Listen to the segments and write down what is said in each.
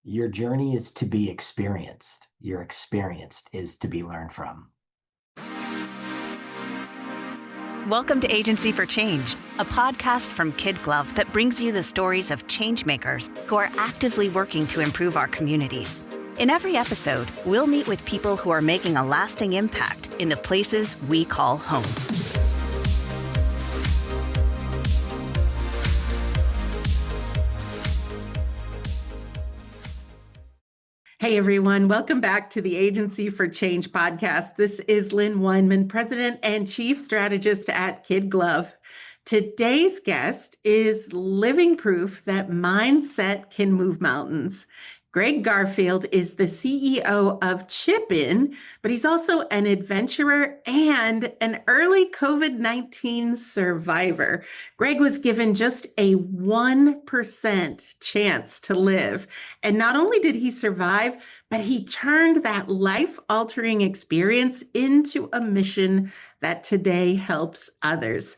Your journey is to be experienced. Your experience is to be learned from. Welcome to Agency for Change, a podcast from KidGlov that brings you the stories of change makers who are actively working to improve our communities. In every episode, we'll meet with people who are making a lasting impact in the places we call home. Hey everyone, welcome back to the Agency for Change podcast. This is Lynn Weinman, President and Chief Strategist at KidGlov. Today's guest is living proof that mindset can move mountains. Gregg Garfield is the CEO of ChipIn, but he's also an adventurer and an early COVID-19 survivor. Gregg was given just a 1% chance to live. And not only did he survive, but he turned that life-altering experience into a mission that today helps others.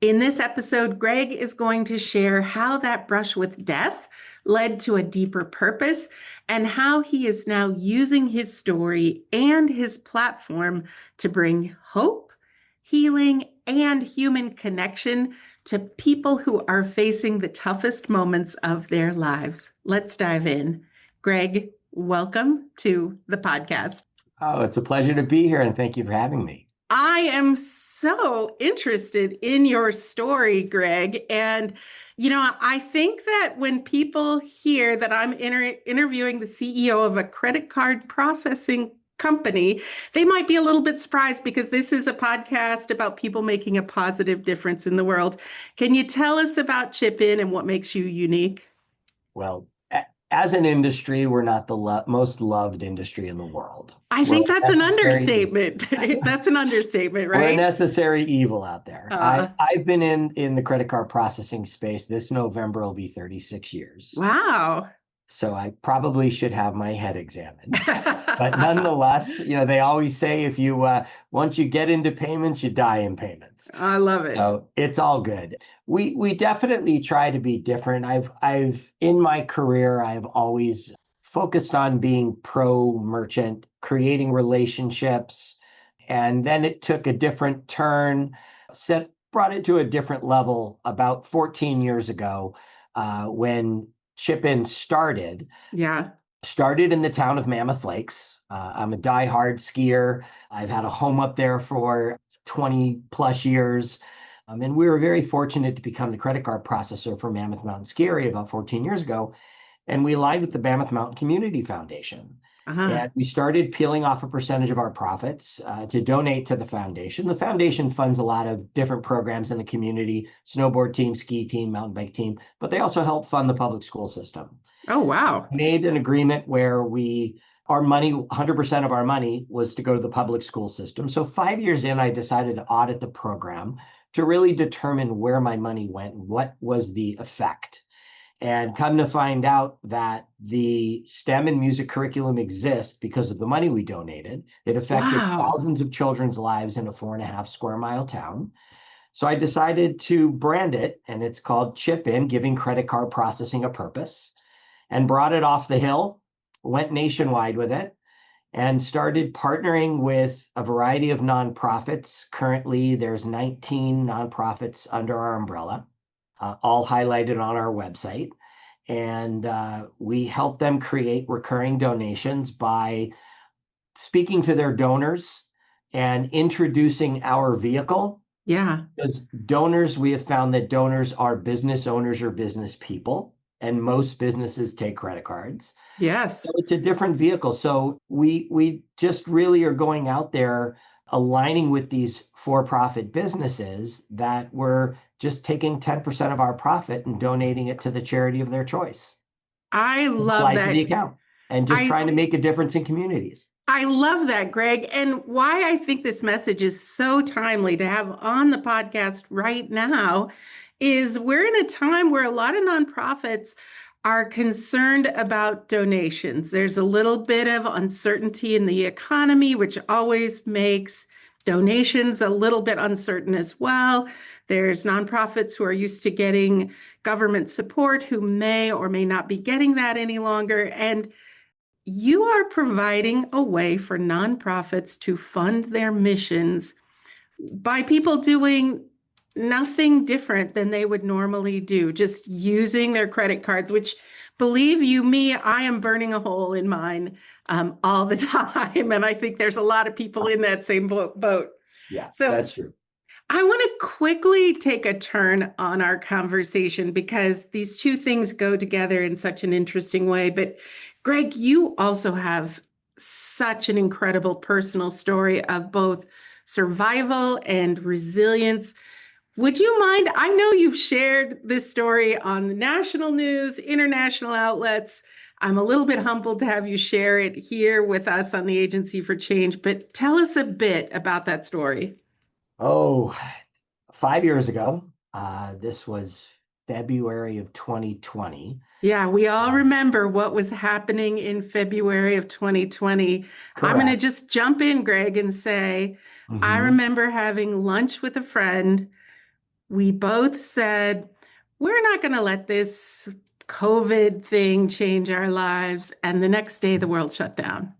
In this episode, Gregg is going to share how that brush with death led to a deeper purpose and how he is now using his story and his platform to bring hope, healing, and human connection to people who are facing the toughest moments of their lives. Let's dive in. Gregg, welcome to the podcast. Oh, it's a pleasure to be here, and thank you for having me. I am so interested in your story, Gregg. And, I think that when people hear that I'm interviewing the CEO of a credit card processing company, they might be a little bit surprised because this is a podcast about people making a positive difference in the world. Can you tell us about ChipIn and what makes you unique? Well, as an industry, we're not the most loved industry in the world. I think that's an understatement. That's an understatement, right? We're a necessary evil out there. I've been in the credit card processing space. This November will be 36 years. Wow. So I probably should have my head examined. But nonetheless, they always say if you once you get into payments, you die in payments. I love it. So it's all good. We definitely try to be different. I've in my career, I've always focused on being pro merchant, creating relationships, and then it took a different turn, brought it to a different level about 14 years ago when ChipIn started. Yeah. Started in the town of Mammoth Lakes. I'm a diehard skier. I've had a home up there for 20 plus years. And we were very fortunate to become the credit card processor for Mammoth Mountain Ski Area about 14 years ago. And we aligned with the Mammoth Mountain Community Foundation. And we started peeling off a percentage of our profits to donate to the foundation. The foundation funds a lot of different programs in the community, snowboard team, ski team, mountain bike team, but they also help fund the public school system. Oh, wow. We made an agreement where our money, 100% of our money was to go to the public school system. So 5 years in, I decided to audit the program to really determine where my money went and what was the effect. And come to find out that the STEM and music curriculum exists because of the money we donated. It affected thousands of children's lives in a 4.5 square mile town. So I decided to brand it, and it's called ChipIn, Giving Credit Card Processing a Purpose, and brought it off the hill, went nationwide with it, and started partnering with a variety of nonprofits. Currently, there's 19 nonprofits under our umbrella. All highlighted on our website. And we help them create recurring donations by speaking to their donors and introducing our vehicle. Yeah. Because donors, we have found that donors are business owners or business people, and most businesses take credit cards. Yes. So it's a different vehicle. So we just really are going out there aligning with these for-profit businesses that were just taking 10% of our profit and donating it to the charity of their choice. I love that. To the account and just trying to make a difference in communities. I love that, Gregg. And why I think this message is so timely to have on the podcast right now is we're in a time where a lot of nonprofits are concerned about donations. There's a little bit of uncertainty in the economy, which always makes Donations a little bit uncertain as well. There's nonprofits who are used to getting government support who may or may not be getting that any longer. And you are providing a way for nonprofits to fund their missions by people doing nothing different than they would normally do, just using their credit cards, which, believe you me, I am burning a hole in mine all the time. And I think there's a lot of people in that same boat. Yeah, So that's true. I want to quickly take a turn on our conversation because these two things go together in such an interesting way. But Gregg, you also have such an incredible personal story of both survival and resilience. Would you mind? I know you've shared this story on the national news, international outlets. I'm a little bit humbled to have you share it here with us on the Agency for Change, but tell us a bit about that story. Oh, 5 years ago, this was February of 2020. Yeah, we all Um, remember what was happening in February of 2020. I'm going to correct. just jump in, Gregg, and say, I Hmm. remember having lunch with a friend. We both said, we're not going to let this COVID thing change our lives. And the next day, the world shut down.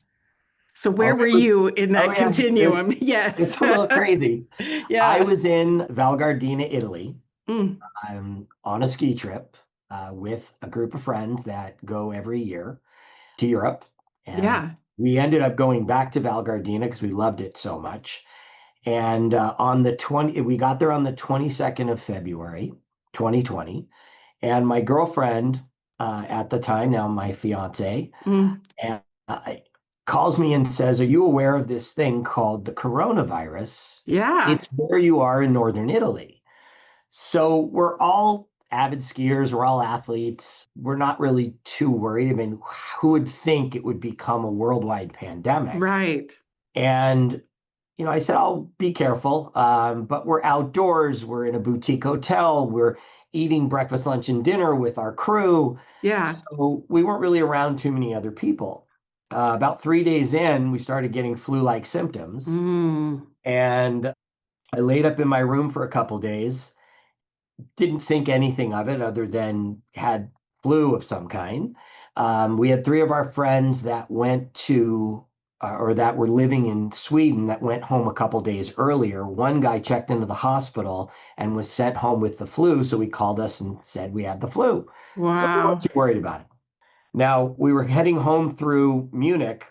So Oh, where were it was, you in oh that yeah, continuum? it's Yes. a little crazy. I Yeah. was in Val Gardena, Italy. Mm, I'm on a ski trip with a group of friends that go every year to Europe. And yeah. we ended up going back to Val Gardena because we loved it so much. And on the 20, we got there on the 22nd of February, 2020. And my girlfriend at the time, now my fiance, Mm, and, calls me and says, "Are you aware of this thing called the coronavirus? yeah. It's where you are in northern Italy." So we're all avid skiers, we're all athletes. We're not really too worried. I mean, who would think it would become a worldwide pandemic? Right. And I said, "I'll be careful." But we're outdoors. We're in a boutique hotel. We're eating breakfast, lunch, and dinner with our crew. Yeah. So we weren't really around too many other people. About 3 days in, we started getting flu-like symptoms. Mm, And I laid up in my room for a couple days, didn't think anything of it other than had flu of some kind. We had three of our friends that went to or that were living in Sweden that went home a couple days earlier. One guy checked into the hospital and was sent home with the flu. So he called us and said we had the flu. So we weren't wow. too worried about it. Now we were heading home through Munich,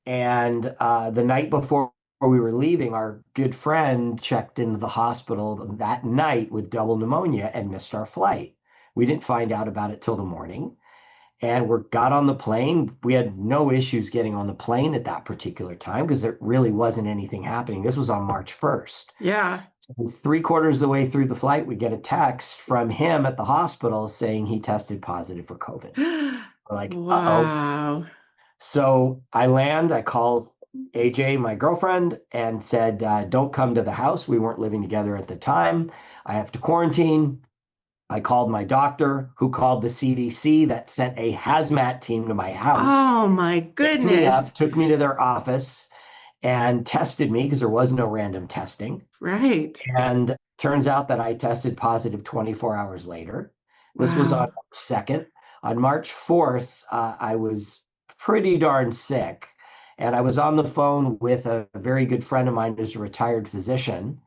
and the night before we were leaving, our good friend checked into the hospital that night with double pneumonia and missed our flight. We didn't find out about it till the morning. And we got on the plane. We had no issues getting on the plane at that particular time because there really wasn't anything happening. This was on March 1st. Yeah. And 3/4 of the way through the flight, we get a text from him at the hospital saying he tested positive for COVID. We're like, uh-oh. Wow. So I land, I call AJ, my girlfriend, and said, don't come to the house. We weren't living together at the time. I have to quarantine. I called my doctor, who called the CDC, that sent a hazmat team to my house, Oh my picked me goodness. up, took me to their office, and tested me because there was no random testing. Right. And turns out that I tested positive 24 hours later. This was on Wow. March 2nd. On March 4th, I was pretty darn sick. And I was on the phone with a very good friend of mine who's a retired physician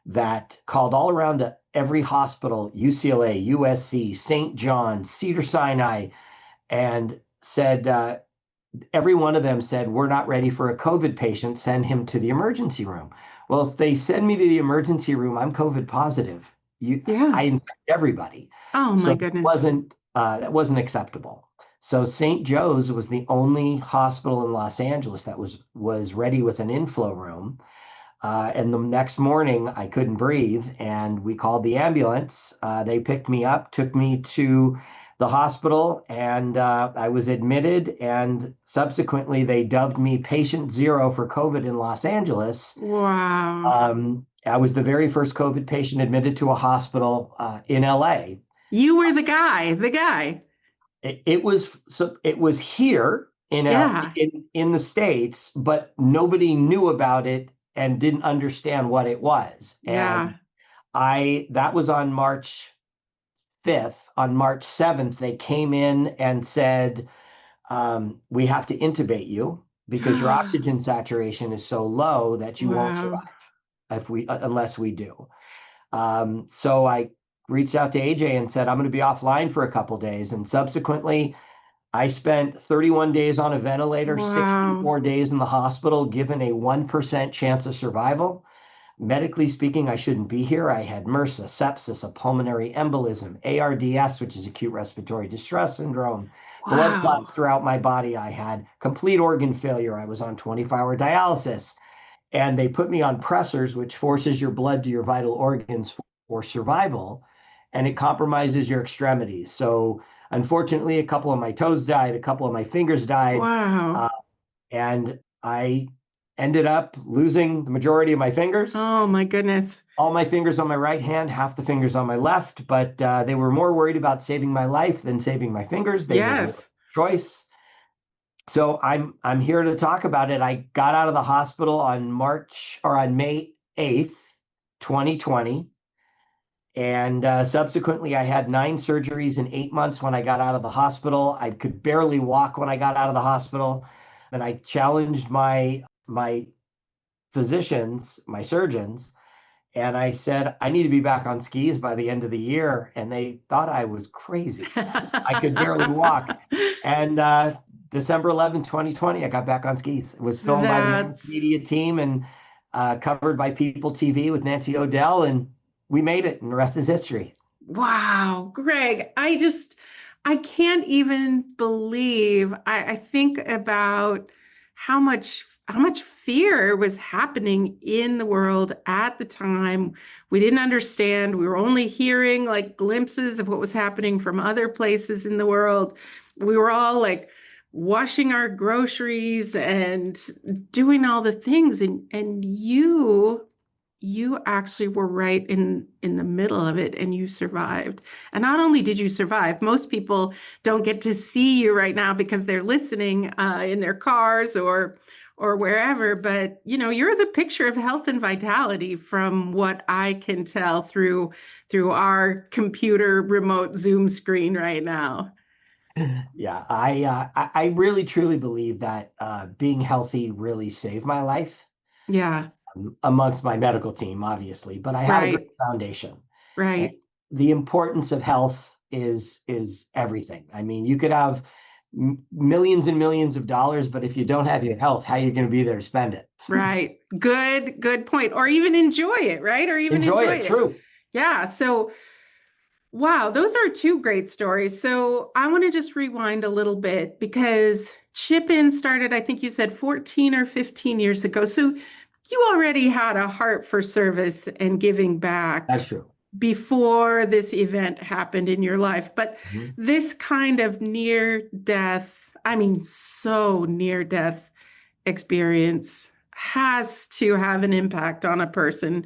that called all around to every hospital, UCLA, USC, St. John's, Cedar Sinai, and said, every one of them said, "We're not ready for a COVID patient, send him to the emergency room." Well, if they send me to the emergency room, I'm COVID positive. I Yeah. infect everybody. Oh So my that goodness. wasn't acceptable. So St. Joe's was the only hospital in Los Angeles that was ready with an inflow room. And the next morning, I couldn't breathe, and we called the ambulance. They picked me up, took me to the hospital, and I was admitted. And subsequently, they dubbed me patient zero for COVID in Los Angeles. Wow. I was the very first COVID patient admitted to a hospital in LA. You were the guy, the guy. It was here Yeah. in the States, but nobody knew about it and didn't understand what it was. Yeah. And that was on March 5th. On March 7th, they came in and said, we have to intubate you because your oxygen saturation is so low that you won't Wow. survive unless we do. So I reached out to AJ and said, I'm going to be offline for a couple days. And subsequently, I spent 31 days on a ventilator, Wow. 64 days in the hospital, given a 1% chance of survival. Medically speaking, I shouldn't be here. I had MRSA, sepsis, a pulmonary embolism, ARDS, which is acute respiratory distress syndrome, blood Wow. clots throughout my body. I had complete organ failure. I was on 24-hour dialysis. And they put me on pressors, which forces your blood to your vital organs for survival, and it compromises your extremities. So unfortunately, a couple of my toes died, a couple of my fingers died, Wow. and I ended up losing the majority of my fingers. Oh my goodness. All my fingers on my right hand, half the fingers on my left, but they were more worried about saving my life than saving my fingers. They made a Yes. choice. So I'm here to talk about it. I got out of the hospital on May 8th, 2020. And subsequently, I had 9 surgeries in 8 months when I got out of the hospital. I could barely walk when I got out of the hospital. And I challenged my physicians, my surgeons, and I said, I need to be back on skis by the end of the year. And they thought I was crazy. I could barely walk. And December 11th, 2020, I got back on skis. It was filmed by the Men's That's media team and covered by People TV with Nancy O'Dell. And we made it, and the rest is history. wow, Gregg. I can't even believe. I think about how much fear was happening in the world at the time. We didn't understand. We were only hearing like glimpses of what was happening from other places in the world. We were all like washing our groceries and doing all the things, and you actually were right in the middle of it, and you survived. And not only did you survive, most people don't get to see you right now because they're listening in their cars or wherever, but you're the picture of health and vitality from what I can tell through our computer remote Zoom screen right now. Yeah, I really truly believe that being healthy really saved my life, Yeah, amongst my medical team, obviously, but I had a great right, foundation. And right, the importance of health is everything. I mean, you could have millions and millions of dollars, but if you don't have your health, how are you going to be there to spend it? right. Good point. Or even enjoy it, right? Or even Enjoy enjoy it. it. True. Yeah. So wow, those are two great stories. So I want to just rewind a little bit because ChipIn started, I think you said 14 or 15 years ago. So you already had a heart for service and giving back That's true. before this event happened in your life. But Mhm. this kind of near death, I mean, so near death experience has to have an impact on a person.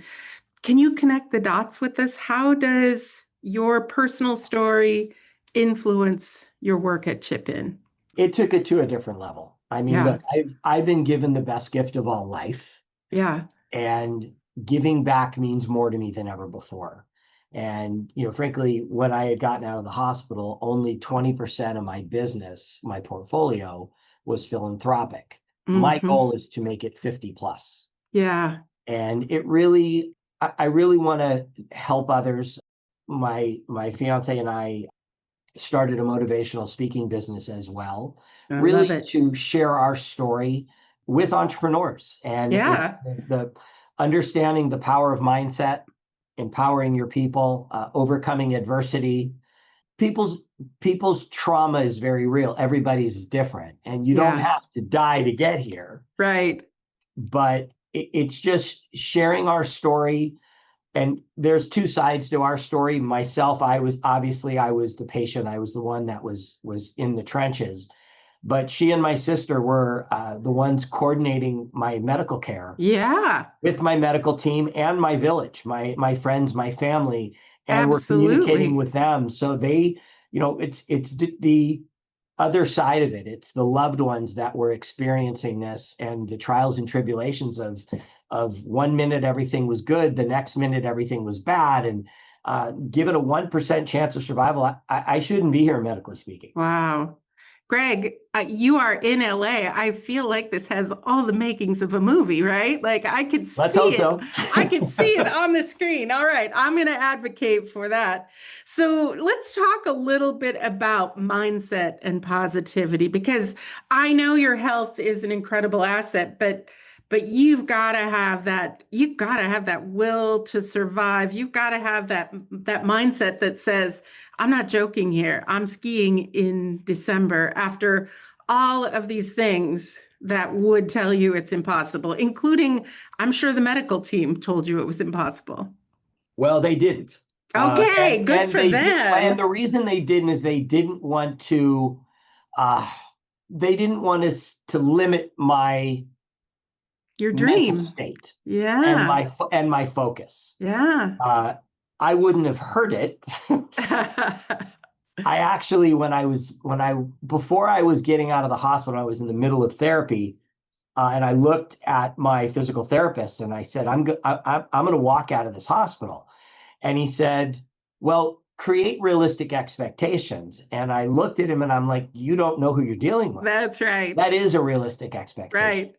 Can you connect the dots with this? How does your personal story influence your work at ChipIn? It took it to a different level. I mean, Yeah, look, I've been given the best gift of all life, yeah, and giving back means more to me than ever before. And, frankly, when I had gotten out of the hospital, only 20% of my business, my portfolio, was philanthropic. My hmm, goal is to make it 50 plus. yeah, And I really want to help others. My fiance and I started a motivational speaking business as well, I love really it. to share our story with entrepreneurs. And it's Yeah, the understanding the power of mindset, empowering your people, overcoming adversity. People's people's trauma is very real. Everybody's is different, and you don't yeah, have to die to get here. right. But it's just sharing our story. And there's two sides to our story. Myself, I was the patient. I was the one that was in the trenches. But she and my sister were the ones coordinating my medical care Yeah, with my medical team and my village, my friends, my family, and we're communicating absolutely. with them. So they, it's the other side of it. It's the loved ones that were experiencing this and the trials and tribulations of of 1 minute everything was good, the next minute everything was bad. And given a 1% chance of survival, I shouldn't be here, medically speaking. Wow. Greg, you are in LA. I feel like this has all the makings of a movie, right? Like I could Let's see hope it. so. I could see it on the screen. All right, I'm going to advocate for that. So let's talk a little bit about mindset and positivity, because I know your health is an incredible asset, but you've got to have that will to survive. You've got to have that mindset that says, I'm not joking here. I'm skiing in December after all of these things that would tell you it's impossible, including, I'm sure the medical team told you it was impossible. Well, they didn't. Okay, good And for they did, and them. the reason they didn't is uh, they didn't want us to limit my Your mental dream. state and Yeah. my focus. Yeah. Uh, I wouldn't have heard it. I actually, before I was getting out of the hospital, I was in the middle of therapy, and I looked at my physical therapist and I said, I'm going to walk out of this hospital. And he said, well, create realistic expectations. And I looked at him and I'm like, you don't know who you're dealing with. That's right. That is a realistic expectation. Right.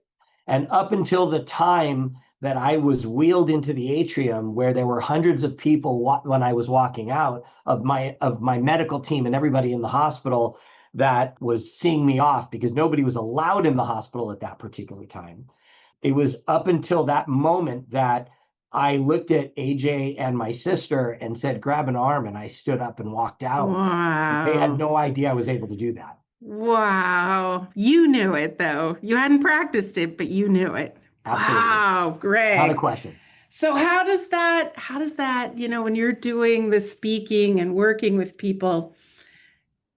And up until the time that I was wheeled into the atrium, where there were hundreds of people when I was walking out of my medical team and everybody in the hospital that was seeing me off, because nobody was allowed in the hospital at that particular time. It was up until that moment that I looked at AJ and my sister and said, grab an arm. And I stood up and walked out. They had Wow. no idea I was able to do that. Wow. You knew it though. You hadn't practiced it, but you knew it. Absolutely. Wow, Not a Greg. question. So how does that, when you're doing the speaking and working with people,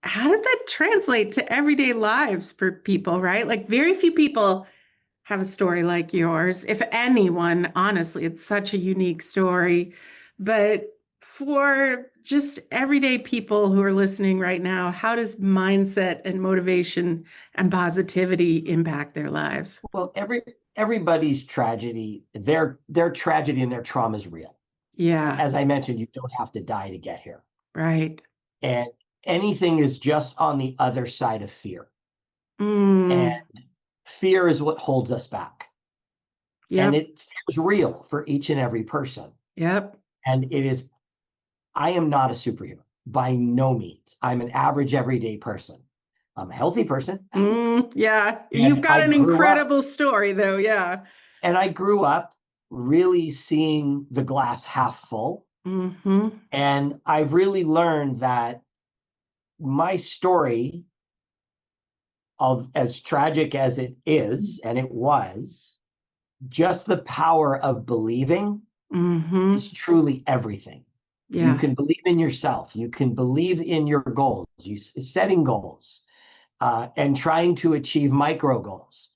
how does that translate to everyday lives for people, right? Like very few people have a story like yours. If anyone, honestly, it's such a unique story. But for just everyday people who are listening right now, how does mindset and motivation and positivity impact their lives? Well, everybody's tragedy, their tragedy and their trauma is real. Yeah, As I mentioned, you don't have to die to get here. right. And anything is just on the other side of fear. And Mm, fear is what holds us back. And yep, it feels real for each and every person. yep. And I am not a superhero by no means. I'm an average everyday person. I'm a healthy person. Yeah, you've And got an incredible story though. Yeah. I grew up really seeing the glass half full. Hmm. And I've really learned that my story, of as tragic as it is, and it was, just the power of believing Hmm. is truly everything. You Yeah. can believe in yourself. You can believe in your goals, setting goals, and trying to achieve micro goals.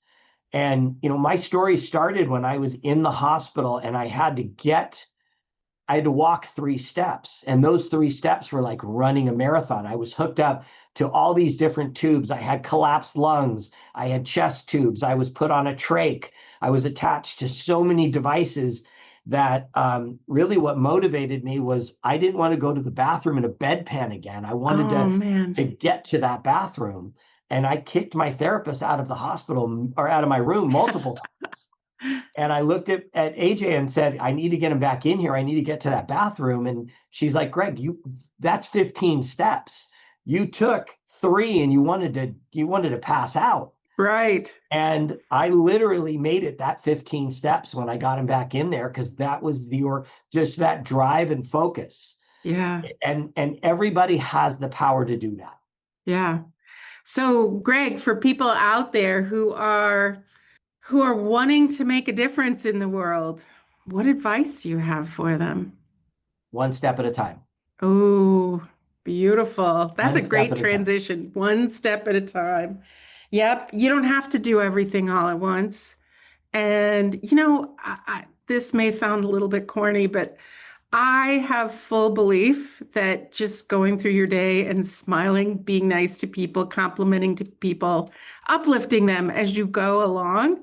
And, my story started when I was in the hospital and I had to walk 3 steps. And those 3 steps were like running a marathon. I was hooked up to all these different tubes. I had collapsed lungs. I had chest tubes. I was put on a trach. I was attached to so many devices that really what motivated me was I didn't want to go to the bathroom in a bedpan again. I wanted Oh to man. get to that bathroom. And I kicked my therapist out of the hospital, or out of my room, multiple times. And I looked at AJ and said, I need to get him back in here. I need to get to that bathroom. And she's like, Greg, that's 15 steps. You took 3 and you wanted to pass out. Right. And I literally made it that 15 steps when I got him back in there, because that was just that drive and focus. Yeah. And everybody has the power to do that. Yeah. So, Greg, for people out there who are wanting to make a difference in the world, what advice do you have for them? One step at a time. Oh, beautiful. That's One a step great at a time. transition. One step at a time. Yep. You don't have to do everything all at once. And, this may sound a little bit corny, but I have full belief that just going through your day and smiling, being nice to people, complimenting to people, uplifting them as you go along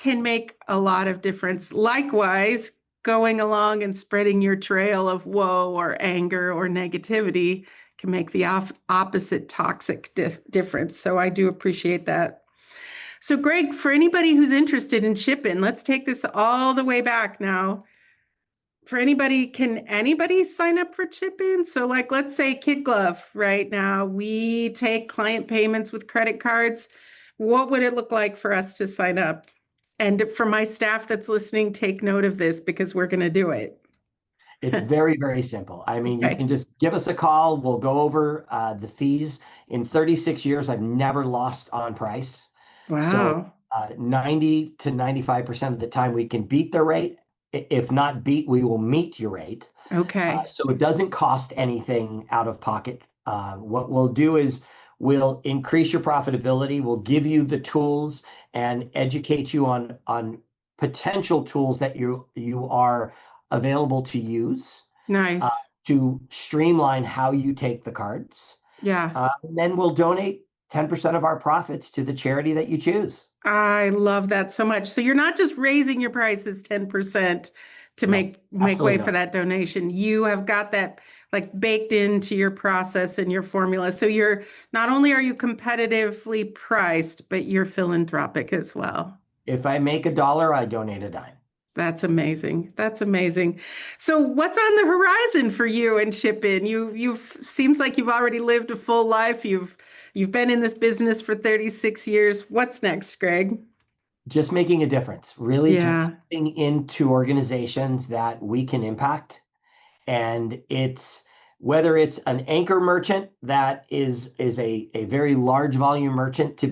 can make a lot of difference. Likewise, going along and spreading your trail of woe or anger or negativity can make the opposite toxic difference. So I do appreciate that. So Gregg, for anybody who's interested in ChipIn, let's take this all the way back now. For anybody, can anybody sign up for ChipIn? So like, let's say KidGlov right now, we take client payments with credit cards. What would it look like for us to sign up? And for my staff that's listening, take note of this because we're going to do it. It's very, very simple. I mean, you Okay. can just give us a call. We'll go over the fees. In 36 years, I've never lost on price. So Wow. 90 to 95% of the time we can beat the rate. If not beat, we will meet your rate. Okay. So it doesn't cost anything out of pocket. What we'll do is we'll increase your profitability. We'll give you the tools and educate you on potential tools that you are available to use Nice. to streamline how you take the cards. Yeah. And then we'll donate 10% of our profits to the charity that you choose. I love that so much. So you're not just raising your prices 10% to No, make absolutely way for not. that donation. You have got that like baked into your process and your formula. So you're not only are you competitively priced, but you're philanthropic as well. If I make $1, I donate a dime. That's amazing. That's amazing. So what's on the horizon for you and ChipIn? You've seems like you've already lived a full life. You've been in this business for 36 years. What's next, Gregg? Just making a difference, really Yeah. tapping into organizations that we can impact. And it's whether it's an anchor merchant that is a very large volume merchant to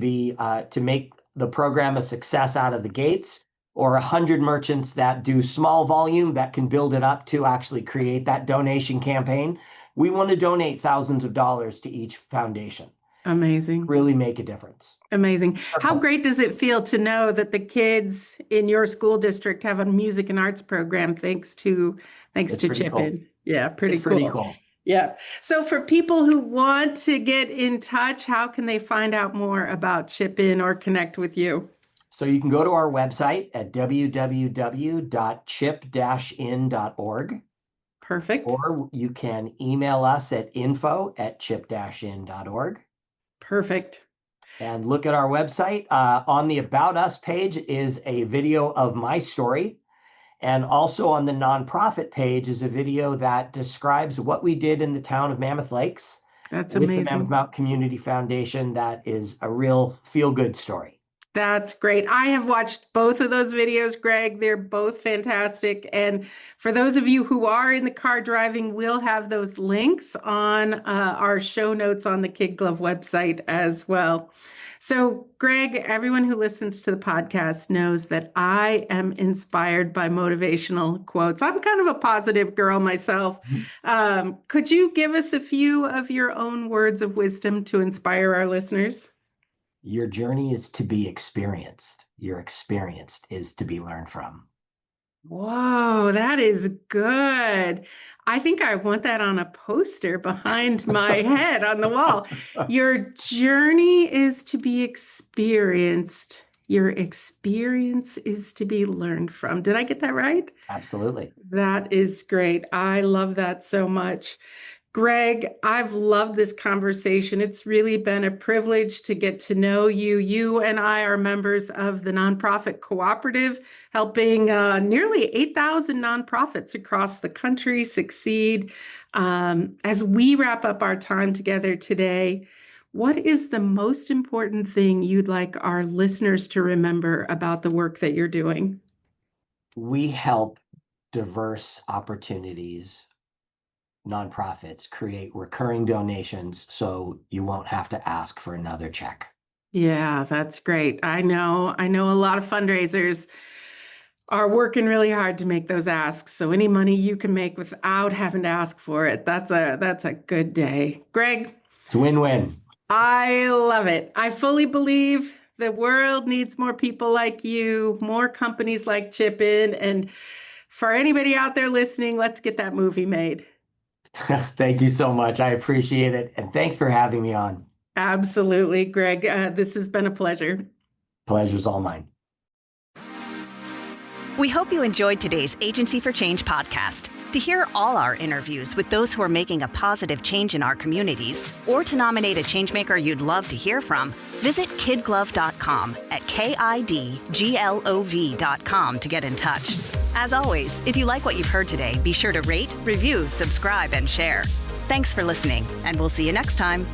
make the program a success out of the gates, or 100 merchants that do small volume that can build it up to actually create that donation campaign. We want to donate thousands of dollars to each foundation. Amazing. Really make a difference. Amazing. How great does it feel to know that the kids in your school district have a music and arts program thanks to It's pretty cool. ChipIn? Yeah, pretty It's pretty cool. cool. Yeah. So for people who want to get in touch, how can they find out more about ChipIn or connect with you? So you can go to our website at www.chip-in.org, Perfect. or you can email us at info@chip-in.org. Perfect. And look at our website. On the About Us page is a video of my story. And also on the nonprofit page is a video that describes what we did in the town of Mammoth Lakes That's with the Mammoth amazing. Mountain Community Foundation. That is a real feel-good story. That's great. I have watched both of those videos, Gregg. They're both fantastic. And for those of you who are in the car driving, we'll have those links on our show notes on the KidGlov website as well. So, Gregg, everyone who listens to the podcast knows that I am inspired by motivational quotes. I'm kind of a positive girl myself. Could you give us a few of your own words of wisdom to inspire our listeners? Your journey is to be experienced. Your experience is to be learned from. Whoa, that is good. I think I want that on a poster behind my head on the wall. Your journey is to be experienced. Your experience is to be learned from. Did I get that right? Absolutely. That is great. I love that so much. Gregg, I've loved this conversation. It's really been a privilege to get to know you. You and I are members of the nonprofit cooperative, helping nearly 8,000 nonprofits across the country succeed. As we wrap up our time together today, what is the most important thing you'd like our listeners to remember about the work that you're doing? We help diverse opportunities nonprofits create recurring donations so you won't have to ask for another check. Yeah, that's great. I know a lot of fundraisers are working really hard to make those asks. So any money you can make without having to ask for it, that's a good day. Gregg, It's a win-win. I love it. I fully believe the world needs more people like you, more companies like ChipIn, and for anybody out there listening, let's get that movie made. Thank you so much. I appreciate it. And thanks for having me on. Absolutely, Gregg. This has been a pleasure. Pleasure's all mine. We hope you enjoyed today's Agency for Change podcast. To hear all our interviews with those who are making a positive change in our communities, or to nominate a changemaker you'd love to hear from, visit KidGlov.com at KidGlov.com to get in touch. As always, if you like what you've heard today, be sure to rate, review, subscribe, and share. Thanks for listening, and we'll see you next time.